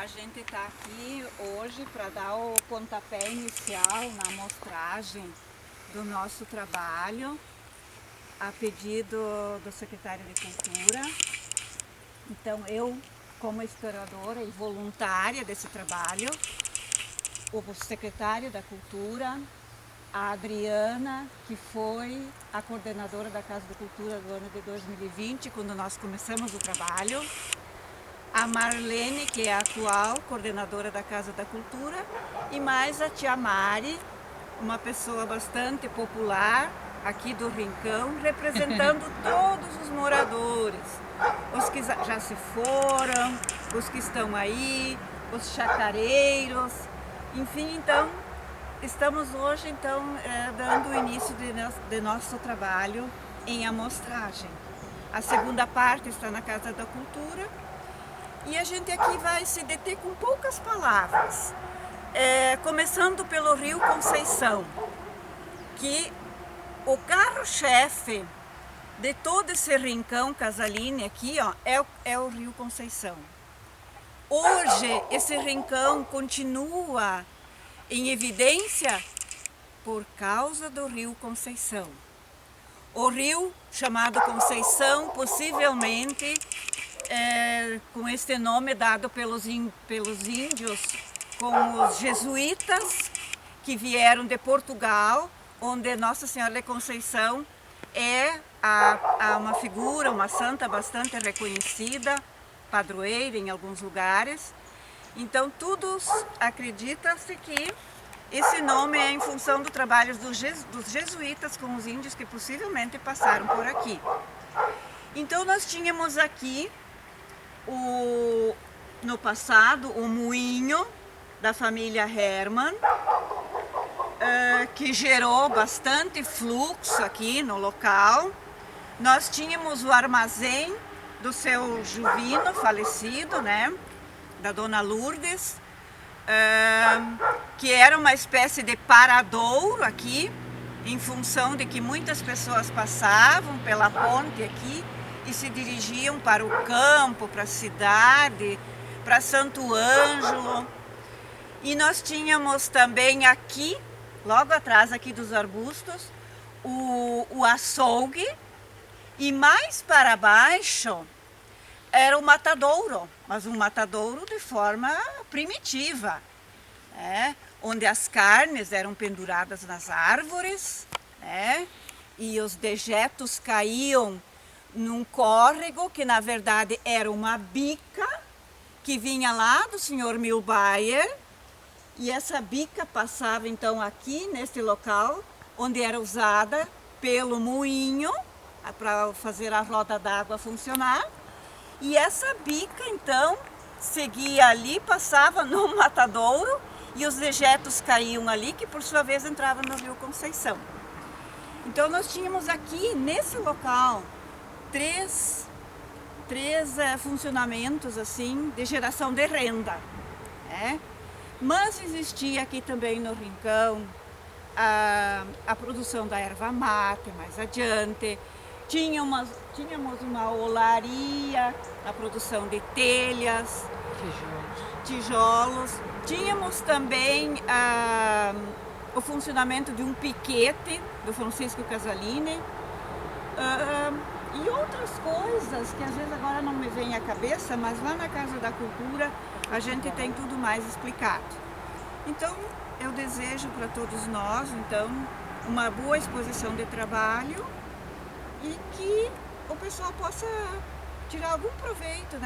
A gente está aqui hoje para dar o pontapé inicial na amostragem do nosso trabalho, a pedido do secretário de Cultura. Então, eu, como historiadora e voluntária desse trabalho, o secretário da Cultura, a Adriana, que foi a coordenadora da Casa da Cultura do ano de 2020, quando nós começamos o trabalho, a Marlene, que é a atual coordenadora da Casa da Cultura, e mais a tia Mari, uma pessoa bastante popular aqui do Rincão, representando todos os moradores, os que já se foram, os que estão aí, os chacareiros, enfim, então estamos hoje dando o início de nosso trabalho em amostragem. A segunda parte está na Casa da Cultura e a gente aqui vai se deter com poucas palavras, começando pelo Rio Conceição, que o carro-chefe de todo esse rincão Casaline aqui, ó, é o Rio Conceição. Hoje esse rincão continua em evidência por causa do Rio Conceição. O rio chamado Conceição, possivelmente com este nome dado pelos índios, com os jesuítas que vieram de Portugal, onde Nossa Senhora de Conceição é uma figura, uma santa bastante reconhecida, padroeira em alguns lugares. Então, todos acreditam-se que esse nome é em função do trabalho dos jesuítas com os índios que possivelmente passaram por aqui. Então, nós tínhamos aqui, no passado, o moinho da família Hermann, que gerou bastante fluxo aqui no local. Nós tínhamos o armazém do seu Juvino, falecido, né? Da Dona Lourdes, que era uma espécie de paradouro aqui, em função de que muitas pessoas passavam pela ponte aqui e se dirigiam para o campo, para a cidade, para Santo Ângelo. E nós tínhamos também aqui, logo atrás aqui dos arbustos, o açougue, e mais para baixo era o matadouro, mas um matadouro de forma primitiva, onde as carnes eram penduradas nas árvores, e os dejetos caíam num córrego que na verdade era uma bica que vinha lá do senhor Milbayer, e essa bica passava então aqui neste local, onde era usada pelo moinho para fazer a roda d'água funcionar. E essa bica, então, seguia ali, passava no matadouro e os dejetos caíam ali, que por sua vez entravam no Rio Conceição. Então, nós tínhamos aqui, nesse local, três funcionamentos, assim, de geração de renda. Mas existia aqui também no Rincão a produção da erva mate, mais adiante. Tínhamos uma olaria, a produção de telhas, tijolos. Tínhamos também o funcionamento de um piquete do Francisco Casaline e outras coisas que às vezes agora não me vem à cabeça, mas lá na Casa da Cultura a gente tem tudo mais explicado. Então eu desejo para todos nós uma boa exposição de trabalho e que o pessoal possa tirar algum proveito,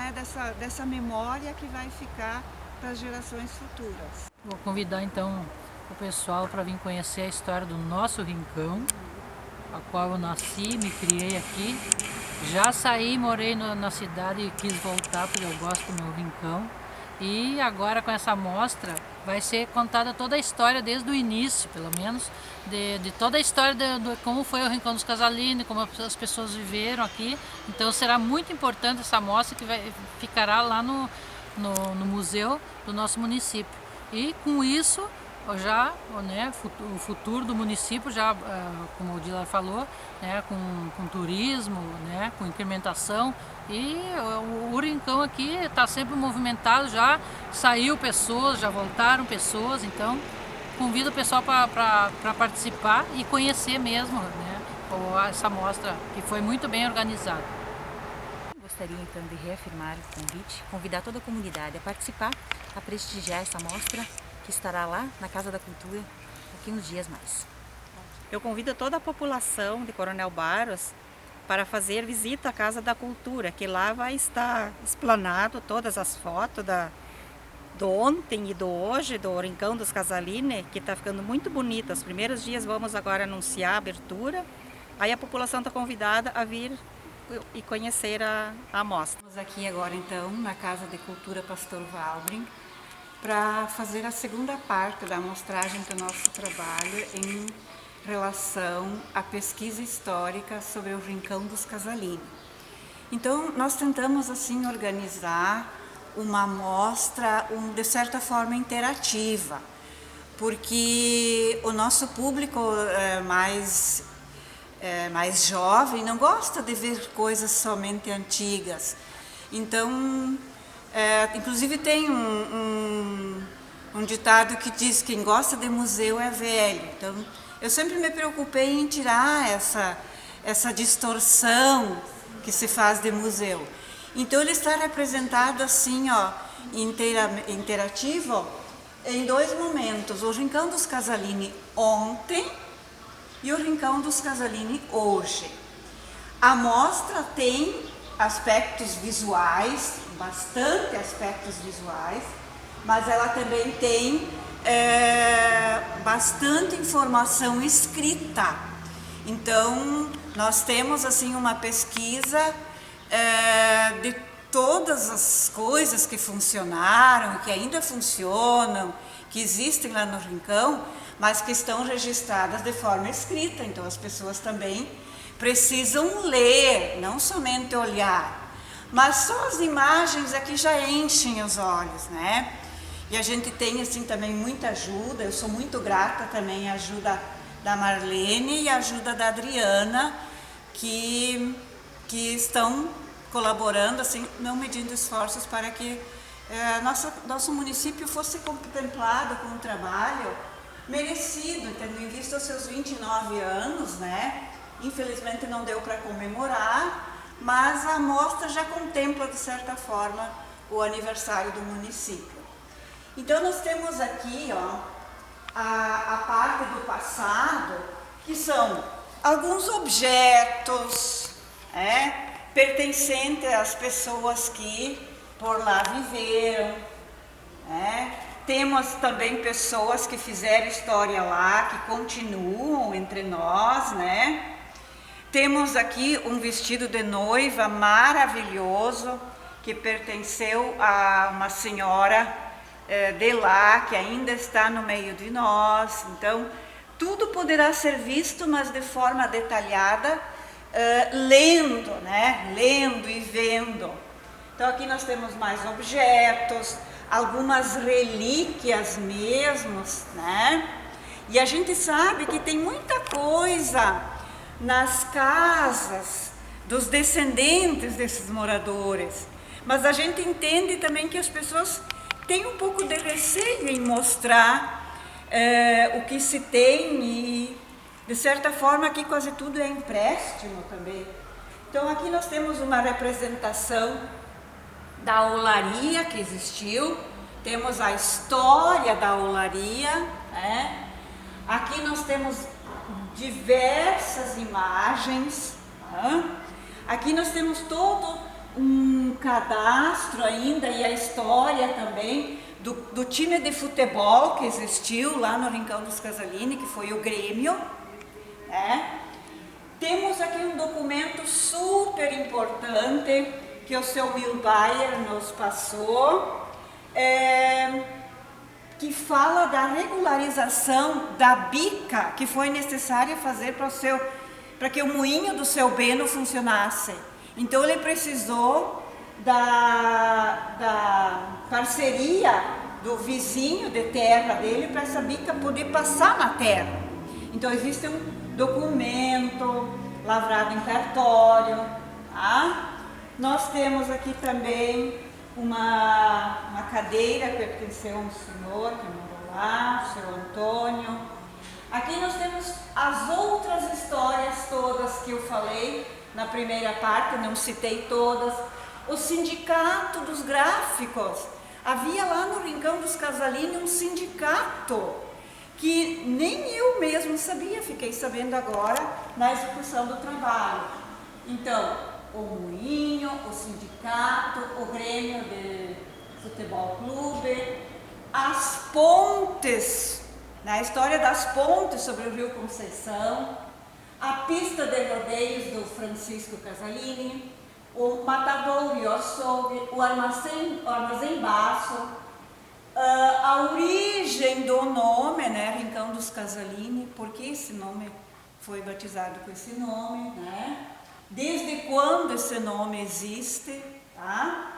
dessa memória que vai ficar para as gerações futuras. Vou convidar então o pessoal para vir conhecer a história do nosso Rincão, a qual eu nasci, me criei aqui. Já saí, morei na cidade e quis voltar porque eu gosto do meu Rincão. E agora com essa mostra vai ser contada toda a história desde o início, pelo menos, de toda a história de como foi o Rincão dos Casaline, como as pessoas viveram aqui. Então será muito importante essa mostra que ficará lá no museu do nosso município. E com isso já, né, o futuro do município, já, como o Dila falou, né, com turismo, né, com incrementação, e o Rincão aqui está sempre movimentado, já saiu pessoas, já voltaram pessoas, então convido o pessoal para participar e conhecer mesmo, né, essa mostra que foi muito bem organizada. Gostaria então de reafirmar o convite, convidar toda a comunidade a participar, a prestigiar essa mostra que estará lá na Casa da Cultura daqui uns dias mais. Eu convido toda a população de Coronel Barros para fazer visita à Casa da Cultura, que lá vai estar explanado todas as fotos do ontem e do hoje, do Rincão dos Casalini, que está ficando muito bonita. Os primeiros dias vamos agora anunciar a abertura, aí a população está convidada a vir e conhecer a mostra. Estamos aqui agora então na Casa de Cultura Pastor Walbring para fazer a segunda parte da amostragem do nosso trabalho em relação à pesquisa histórica sobre o Rincão dos Casalini. Então nós tentamos assim organizar uma amostra de certa forma interativa, porque o nosso público mais jovem não gosta de ver coisas somente antigas. Então, inclusive tem um ditado que diz que quem gosta de museu é velho. Então, eu sempre me preocupei em tirar essa distorção que se faz de museu. Então, ele está representado assim, ó, interativo, em dois momentos. O Rincão dos Casalini ontem e o Rincão dos Casalini hoje. A mostra tem aspectos visuais, bastante aspectos visuais, mas ela também tem bastante informação escrita. Então, nós temos assim uma pesquisa de todas as coisas que funcionaram, que ainda funcionam, que existem lá no Rincão, mas que estão registradas de forma escrita. Então as pessoas também precisam ler, não somente olhar. Mas só as imagens aqui já enchem os olhos, né? E a gente tem assim também muita ajuda. Eu sou muito grata também à ajuda da Marlene e à ajuda da Adriana, que estão colaborando, assim, não medindo esforços para que nosso município fosse contemplado com um trabalho merecido, tendo em vista os seus 29 anos, né? Infelizmente não deu para comemorar, mas a mostra já contempla, de certa forma, o aniversário do município. Então nós temos aqui, ó, a parte do passado, que são alguns objetos, pertencentes às pessoas que por lá viveram, Temos também pessoas que fizeram história lá, que continuam entre nós, né? Temos aqui um vestido de noiva maravilhoso, que pertenceu a uma senhora de lá, que ainda está no meio de nós. Então, tudo poderá ser visto, mas de forma detalhada, lendo, né? Lendo e vendo. Então, aqui nós temos mais objetos, algumas relíquias mesmo, né? E a gente sabe que tem muita coisa nas casas dos descendentes desses moradores, mas a gente entende também que as pessoas têm um pouco de receio em mostrar o que se tem, e de certa forma aqui quase tudo é empréstimo também. Então aqui nós temos uma representação da olaria que existiu, temos a história da olaria, né? Aqui nós temos diversas imagens, né? Aqui nós temos todo um cadastro ainda e a história também do time de futebol que existiu lá no Rincão dos Casalini, que foi o Grêmio, né? Temos aqui um documento super importante que o seu Bill Bayer nos passou, que fala da regularização da bica que foi necessária fazer para que o moinho do seu Beno funcionasse. Então ele precisou da parceria do vizinho de terra dele para essa bica poder passar na terra. Então existe um documento lavrado em cartório, tá? Nós temos aqui também uma cadeira que pertenceu a um senhor que morou lá, o seu Antônio. Aqui nós temos as outras histórias todas que eu falei na primeira parte, não citei todas. O sindicato dos gráficos. Havia lá no Rincão dos Casalini um sindicato que nem eu mesmo sabia, fiquei sabendo agora na execução do trabalho. Então, o Moinho, o sindicato, o Grêmio de Futebol Clube, as pontes, a história das pontes sobre o Rio Conceição, a pista de rodeios do Francisco Casalini, o Matadouro e o Açougue, o Armazém Baço, a origem do nome, né, Rincão dos Casalini, porque esse nome foi batizado com esse nome, né? Desde quando esse nome existe, tá?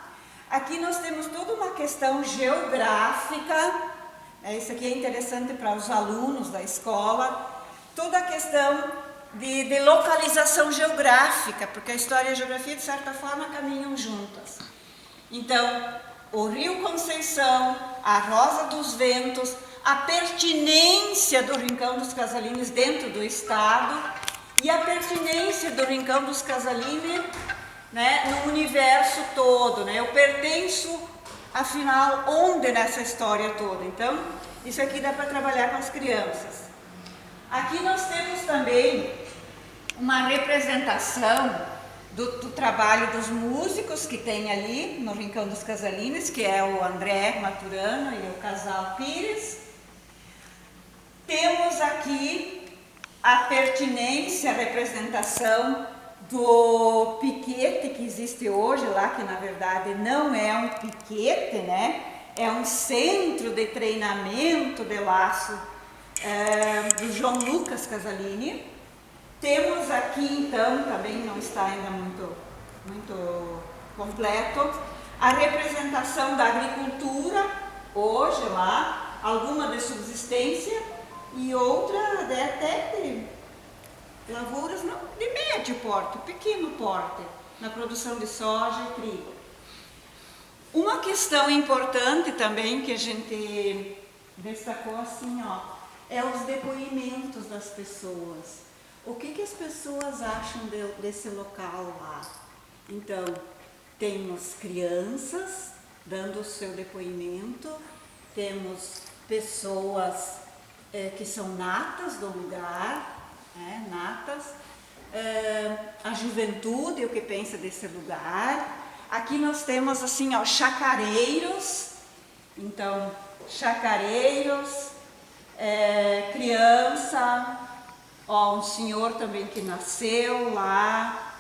Aqui nós temos toda uma questão geográfica, isso aqui é interessante para os alunos da escola, toda a questão de localização geográfica, porque a história e a geografia, de certa forma, caminham juntas. Então, o Rio Conceição, a Rosa dos Ventos, a pertinência do Rincão dos Casalines dentro do estado e a pertinência do Rincão dos Casalini, né, no universo todo, né? Eu pertenço, afinal, onde nessa história toda? Então, isso aqui dá para trabalhar com as crianças. Aqui nós temos também uma representação do trabalho dos músicos que tem ali no Rincão dos Casalines, que é o André Maturano e o casal Pires. Temos aqui a pertinência, a representação do piquete que existe hoje lá, que na verdade não é um piquete, né? É um centro de treinamento de laço do João Lucas Casalini. Temos aqui, então, também não está ainda muito completo, a representação da agricultura, hoje lá, alguma de subsistência e outra até de lavouras não, de médio porte, pequeno porte, na produção de soja e trigo. Uma questão importante também que a gente destacou assim, ó, é os depoimentos das pessoas. O que as pessoas acham desse local lá? Então, temos crianças dando o seu depoimento, temos pessoas que são natas do lugar, natas, a juventude, o que pensa desse lugar. Aqui nós temos assim, ó, chacareiros, então, chacareiros, criança, ó, um senhor também que nasceu lá,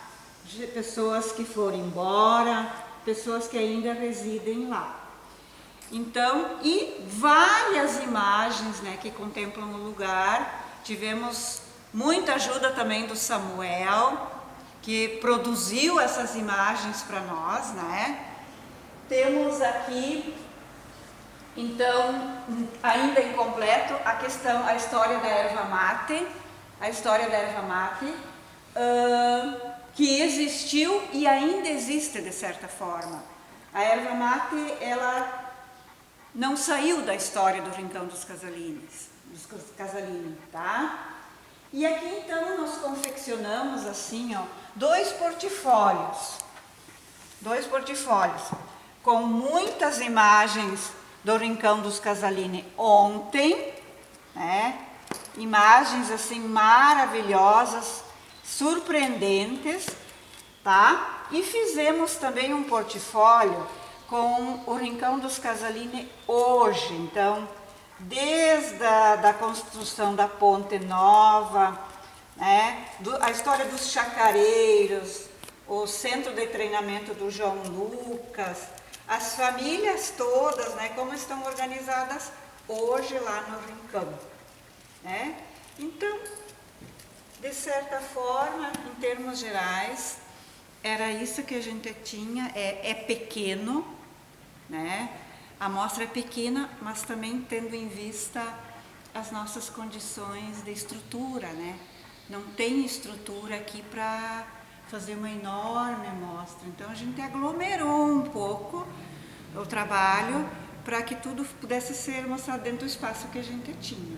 pessoas que foram embora, pessoas que ainda residem lá. Então, e várias imagens, né, que contemplam o lugar. Tivemos muita ajuda também do Samuel, que produziu essas imagens para nós, né? Temos aqui, então, ainda incompleto, a história da erva mate, que existiu e ainda existe de certa forma. A erva mate, ela não saiu da história do Rincão dos Casalines, tá? E aqui então nós confeccionamos assim, ó, dois portfólios com muitas imagens do Rincão dos Casalini ontem, né? Imagens assim maravilhosas, surpreendentes, tá? E fizemos também um portfólio com o Rincão dos Casalini hoje, então, desde a construção da Ponte Nova, né? A história dos chacareiros, o centro de treinamento do João Lucas, as famílias todas, né? Como estão organizadas hoje lá no Rincão, né? Então, de certa forma, em termos gerais, era isso que a gente tinha, é pequeno, né? A amostra é pequena, mas também tendo em vista as nossas condições de estrutura, né? Não tem estrutura aqui para fazer uma enorme amostra. Então a gente aglomerou um pouco o trabalho para que tudo pudesse ser mostrado dentro do espaço que a gente tinha.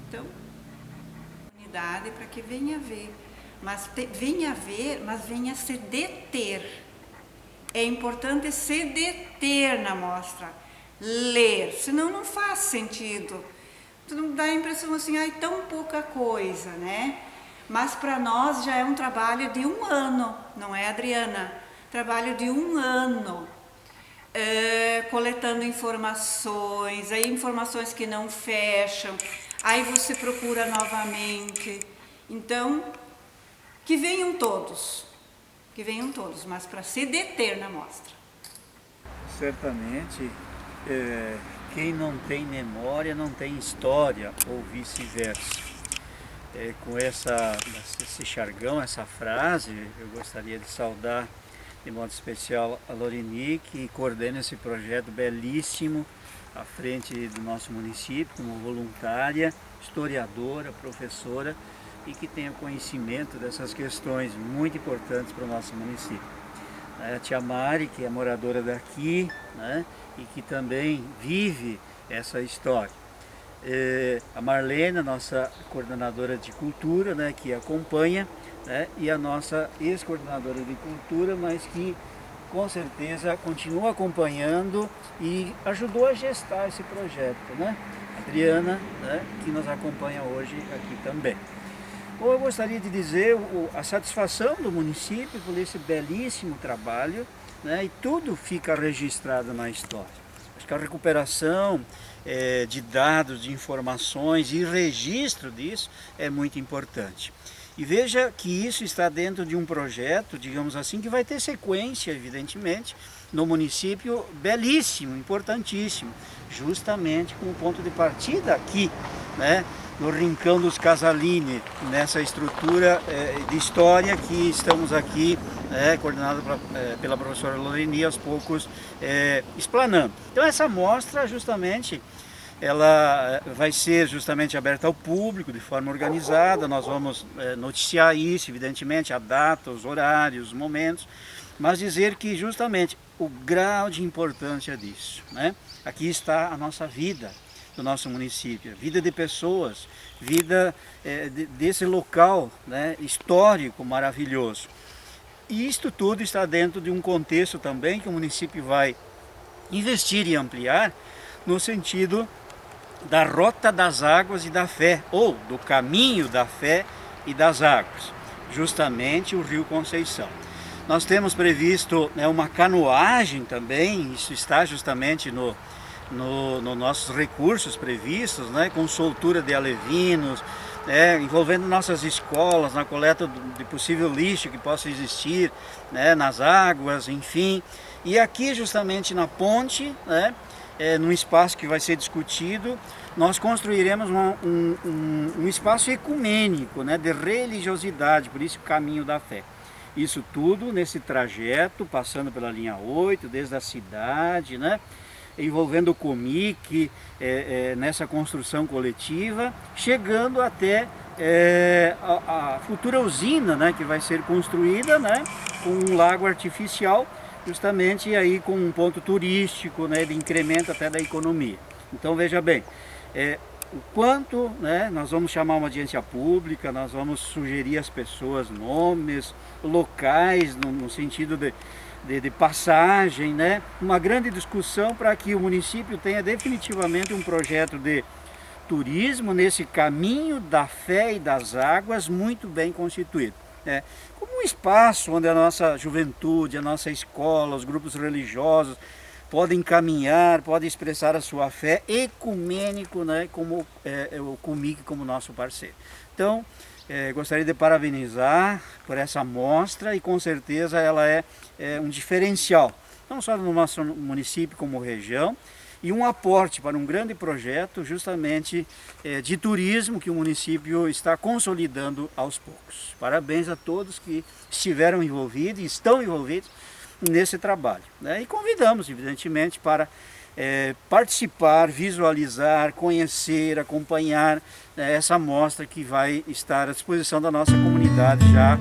Então, unidade para que venha ver, mas venha se deter. É importante se deter na mostra, ler, senão não faz sentido. Não dá a impressão assim, ai, tão pouca coisa, né? Mas para nós já é um trabalho de 1 ano, não é, Adriana? Trabalho de 1 ano, coletando informações, aí informações que não fecham, aí você procura novamente. Então, que venham todos, mas para se deter na mostra. Certamente, quem não tem memória não tem história, ou vice-versa. Com esse jargão, essa frase, eu gostaria de saudar de modo especial a Loreni, que coordena esse projeto belíssimo à frente do nosso município, como voluntária, historiadora, professora, e que tenha conhecimento dessas questões muito importantes para o nosso município. A tia Mari, que é moradora daqui, né, e que também vive essa história. A Marlena, nossa coordenadora de cultura, né, que acompanha, né, e a nossa ex-coordenadora de cultura, mas que com certeza continua acompanhando e ajudou a gestar esse projeto, né? Adriana, né, que nos acompanha hoje aqui também. Bom, eu gostaria de dizer a satisfação do município por esse belíssimo trabalho, né, e tudo fica registrado na história. Acho que a recuperação de dados, de informações e registro disso é muito importante. E veja que isso está dentro de um projeto, digamos assim, que vai ter sequência, evidentemente, no município belíssimo, importantíssimo, justamente com o ponto de partida aqui, né, no Rincão dos Casalini, nessa estrutura de história que estamos aqui, coordenado pela professora Loreni, aos poucos explanando. Então essa mostra justamente, ela vai ser justamente aberta ao público de forma organizada, nós vamos noticiar isso, evidentemente, a data, os horários, os momentos, mas dizer que justamente o grau de importância disso, né? Aqui está a nossa vida do nosso município, vida de pessoas, vida desse local, né, histórico maravilhoso. E isto tudo está dentro de um contexto também que o município vai investir e ampliar no sentido da Rota das Águas e da Fé, ou do Caminho da Fé e das Águas, justamente o Rio Conceição. Nós temos previsto uma canoagem também, isso está justamente nos nossos recursos previstos, né, com soltura de alevinos, envolvendo nossas escolas na coleta de possível lixo que possa existir, né, nas águas, enfim. E aqui justamente na ponte, né, num espaço que vai ser discutido, nós construiremos um espaço ecumênico, né, de religiosidade, por isso o Caminho da Fé. Isso tudo nesse trajeto, passando pela linha 8, desde a cidade, né, envolvendo o Comic, nessa construção coletiva, chegando até a futura usina, né, que vai ser construída, né, com um lago artificial, justamente aí com um ponto turístico, né, de incremento até da economia. Então veja bem, o quanto, né, nós vamos chamar uma audiência pública, nós vamos sugerir às pessoas nomes, locais, no sentido de passagem, né, uma grande discussão para que o município tenha definitivamente um projeto de turismo nesse caminho da fé e das águas muito bem constituído, né, como um espaço onde a nossa juventude, a nossa escola, os grupos religiosos podem caminhar, podem expressar a sua fé, ecumênico, né, como o Comic como nosso parceiro. Então, gostaria de parabenizar por essa mostra e com certeza ela é um diferencial, não só no nosso município como região, e um aporte para um grande projeto justamente de turismo que o município está consolidando aos poucos. Parabéns a todos que estiveram envolvidos e estão envolvidos nesse trabalho, né? E convidamos, evidentemente, para participar, visualizar, conhecer, acompanhar essa mostra que vai estar à disposição da nossa comunidade já